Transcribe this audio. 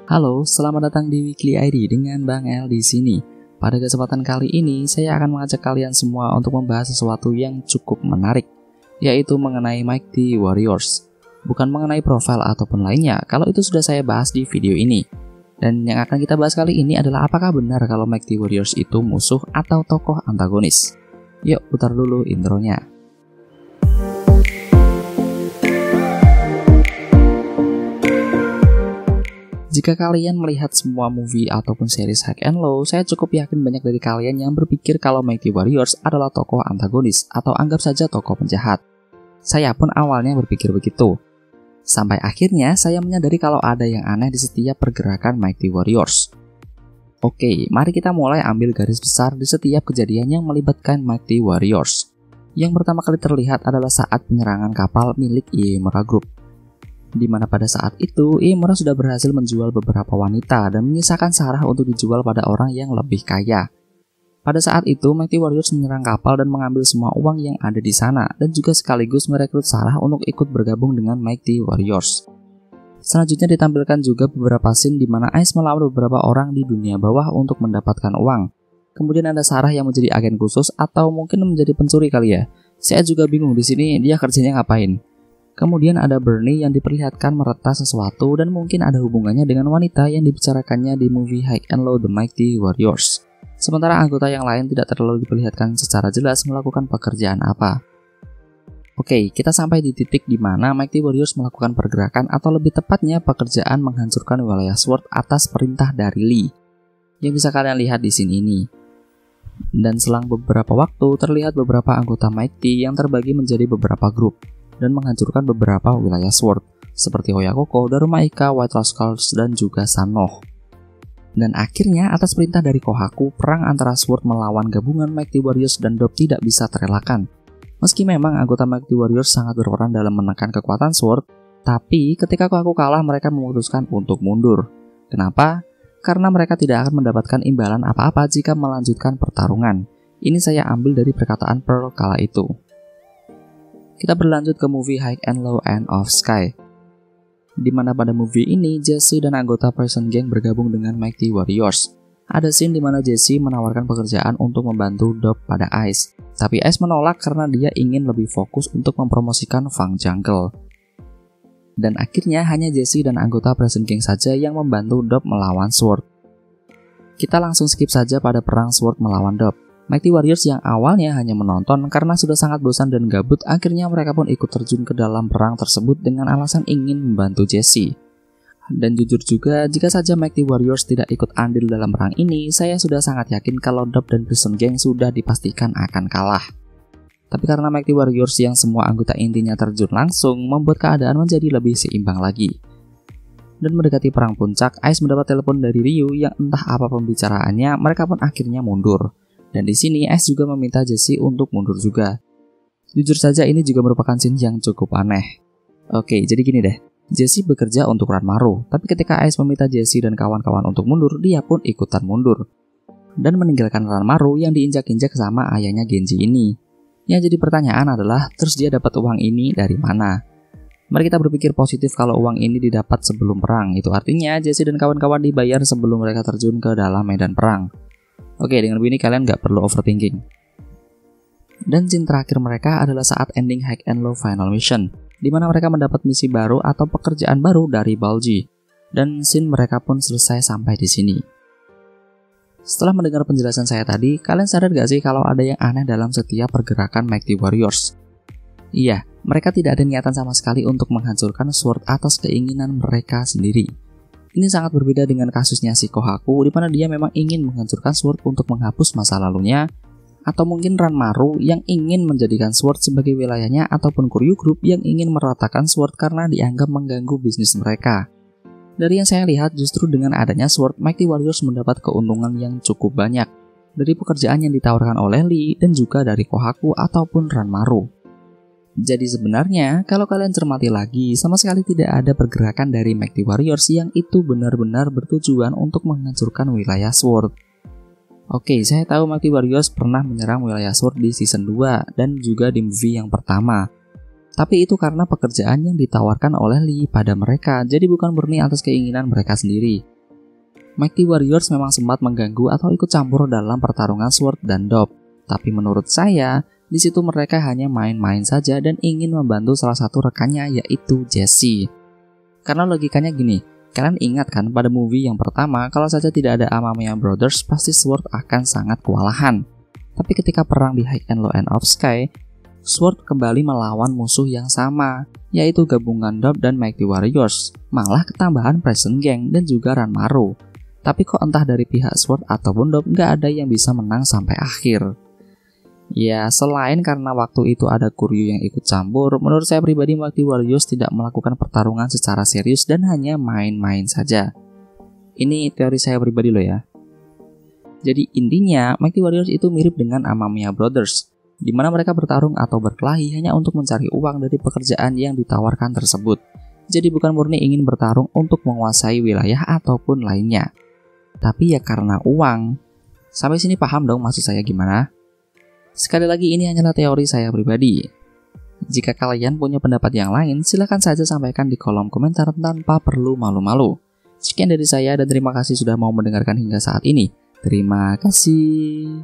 Halo, selamat datang di Weekly ID dengan Bang L di sini. Pada kesempatan kali ini, saya akan mengajak kalian semua untuk membahas sesuatu yang cukup menarik, yaitu mengenai Mighty Warriors. Bukan mengenai profil ataupun lainnya, kalau itu sudah saya bahas di video ini. Dan yang akan kita bahas kali ini adalah apakah benar kalau Mighty Warriors itu musuh atau tokoh antagonis. Yuk, putar dulu intronya. Jika kalian melihat semua movie ataupun series High and Low, saya cukup yakin banyak dari kalian yang berpikir kalau Mighty Warriors adalah tokoh antagonis atau anggap saja tokoh penjahat. Saya pun awalnya berpikir begitu. Sampai akhirnya saya menyadari kalau ada yang aneh di setiap pergerakan Mighty Warriors. Oke, mari kita mulai ambil garis besar di setiap kejadian yang melibatkan Mighty Warriors. Yang pertama kali terlihat adalah saat penyerangan kapal milik Uemura Group, di mana pada saat itu Uemura sudah berhasil menjual beberapa wanita dan menyisakan Sarah untuk dijual pada orang yang lebih kaya. Pada saat itu Mighty Warriors menyerang kapal dan mengambil semua uang yang ada di sana dan juga sekaligus merekrut Sarah untuk ikut bergabung dengan Mighty Warriors. Selanjutnya ditampilkan juga beberapa scene di mana Ice melawan beberapa orang di dunia bawah untuk mendapatkan uang. Kemudian ada Sarah yang menjadi agen khusus atau mungkin menjadi pencuri kali ya. Saya juga bingung di sini dia kerjanya ngapain. Kemudian ada Bernie yang diperlihatkan meretas sesuatu dan mungkin ada hubungannya dengan wanita yang dibicarakannya di movie High and Low The Mighty Warriors. Sementara anggota yang lain tidak terlalu diperlihatkan secara jelas melakukan pekerjaan apa. Oke, kita sampai di titik di mana Mighty Warriors melakukan pergerakan atau lebih tepatnya pekerjaan menghancurkan wilayah Sword atas perintah dari Lee, yang bisa kalian lihat di sini ini. Dan selang beberapa waktu terlihat beberapa anggota Mighty yang terbagi menjadi beberapa grup dan menghancurkan beberapa wilayah Sword, seperti Oyakoko, Darumaika, White Rascals, dan juga Sanoh. Dan akhirnya, atas perintah dari Kohaku, perang antara Sword melawan gabungan Mighty Warriors dan Dob tidak bisa terelakkan. Meski memang anggota Mighty Warriors sangat berperan dalam menekan kekuatan Sword, tapi ketika Kohaku kalah, mereka memutuskan untuk mundur. Kenapa? Karena mereka tidak akan mendapatkan imbalan apa-apa jika melanjutkan pertarungan. Ini saya ambil dari perkataan Pearl kala itu. Kita berlanjut ke movie High and Low End of Sky, di mana pada movie ini Jesse dan anggota Prison Gang bergabung dengan Mighty Warriors. Ada scene di mana Jesse menawarkan pekerjaan untuk membantu Dob pada Ice, tapi Ice menolak karena dia ingin lebih fokus untuk mempromosikan Fang Jungle. Dan akhirnya hanya Jesse dan anggota Prison Gang saja yang membantu Dob melawan Sword. Kita langsung skip saja pada perang Sword melawan Dob. Mighty Warriors yang awalnya hanya menonton karena sudah sangat bosan dan gabut, akhirnya mereka pun ikut terjun ke dalam perang tersebut dengan alasan ingin membantu Jesse. Dan jujur juga, jika saja Mighty Warriors tidak ikut andil dalam perang ini, saya sudah sangat yakin kalau Dob dan Prison Gang sudah dipastikan akan kalah. Tapi karena Mighty Warriors yang semua anggota intinya terjun langsung, membuat keadaan menjadi lebih seimbang lagi. Dan mendekati perang puncak, Ice mendapat telepon dari Ryu yang entah apa pembicaraannya, mereka pun akhirnya mundur. Dan di sini Ice juga meminta Jesse untuk mundur juga. Jujur saja ini juga merupakan scene yang cukup aneh. Oke, jadi gini deh. Jesse bekerja untuk Ranmaru, tapi ketika Ice meminta Jesse dan kawan-kawan untuk mundur, dia pun ikutan mundur. Dan meninggalkan Ranmaru yang diinjak-injak sama ayahnya Genji ini. Yang jadi pertanyaan adalah, terus dia dapat uang ini dari mana? Mari kita berpikir positif kalau uang ini didapat sebelum perang. Itu artinya Jesse dan kawan-kawan dibayar sebelum mereka terjun ke dalam medan perang. Oke, dengan begini kalian nggak perlu overthinking. Dan scene terakhir mereka adalah saat ending High and Low Final Mission, di mana mereka mendapat misi baru atau pekerjaan baru dari Balji. Dan scene mereka pun selesai sampai di sini. Setelah mendengar penjelasan saya tadi, kalian sadar gak sih kalau ada yang aneh dalam setiap pergerakan Mighty Warriors? Iya, mereka tidak ada niatan sama sekali untuk menghancurkan Sword atas keinginan mereka sendiri. Ini sangat berbeda dengan kasusnya si Kohaku, di mana dia memang ingin menghancurkan Sword untuk menghapus masa lalunya, atau mungkin Ranmaru yang ingin menjadikan Sword sebagai wilayahnya, ataupun Koryu Group yang ingin meratakan Sword karena dianggap mengganggu bisnis mereka. Dari yang saya lihat, justru dengan adanya Sword, Mighty Warriors mendapat keuntungan yang cukup banyak dari pekerjaan yang ditawarkan oleh Lee dan juga dari Kohaku ataupun Ranmaru. Jadi sebenarnya, kalau kalian cermati lagi, sama sekali tidak ada pergerakan dari Mighty Warriors yang itu benar-benar bertujuan untuk menghancurkan wilayah Sword. Oke, saya tahu Mighty Warriors pernah menyerang wilayah Sword di season 2 dan juga di movie yang pertama. Tapi itu karena pekerjaan yang ditawarkan oleh Lee pada mereka, jadi bukan murni atas keinginan mereka sendiri. Mighty Warriors memang sempat mengganggu atau ikut campur dalam pertarungan Sword dan Dob. Tapi menurut saya, di situ mereka hanya main-main saja dan ingin membantu salah satu rekannya, yaitu Jesse. Karena logikanya gini, kalian ingat kan pada movie yang pertama, kalau saja tidak ada Amamiya Brothers, pasti Sword akan sangat kewalahan. Tapi ketika perang di High and Low End of Sky, Sword kembali melawan musuh yang sama, yaitu gabungan Dob dan Mighty Warriors, malah ketambahan Present Gang dan juga Ranmaru. Tapi kok entah dari pihak Sword ataupun Dob nggak ada yang bisa menang sampai akhir. Ya, selain karena waktu itu ada Kuryu yang ikut campur, menurut saya pribadi Mighty Warriors tidak melakukan pertarungan secara serius dan hanya main-main saja. Ini teori saya pribadi loh ya. Jadi intinya, Mighty Warriors itu mirip dengan Amamiya Brothers, di mana mereka bertarung atau berkelahi hanya untuk mencari uang dari pekerjaan yang ditawarkan tersebut. Jadi bukan murni ingin bertarung untuk menguasai wilayah ataupun lainnya. Tapi ya karena uang. Sampai sini paham dong maksud saya gimana? Sekali lagi ini hanyalah teori saya pribadi. Jika kalian punya pendapat yang lain, silahkan saja sampaikan di kolom komentar tanpa perlu malu-malu. Sekian dari saya dan terima kasih sudah mau mendengarkan hingga saat ini. Terima kasih.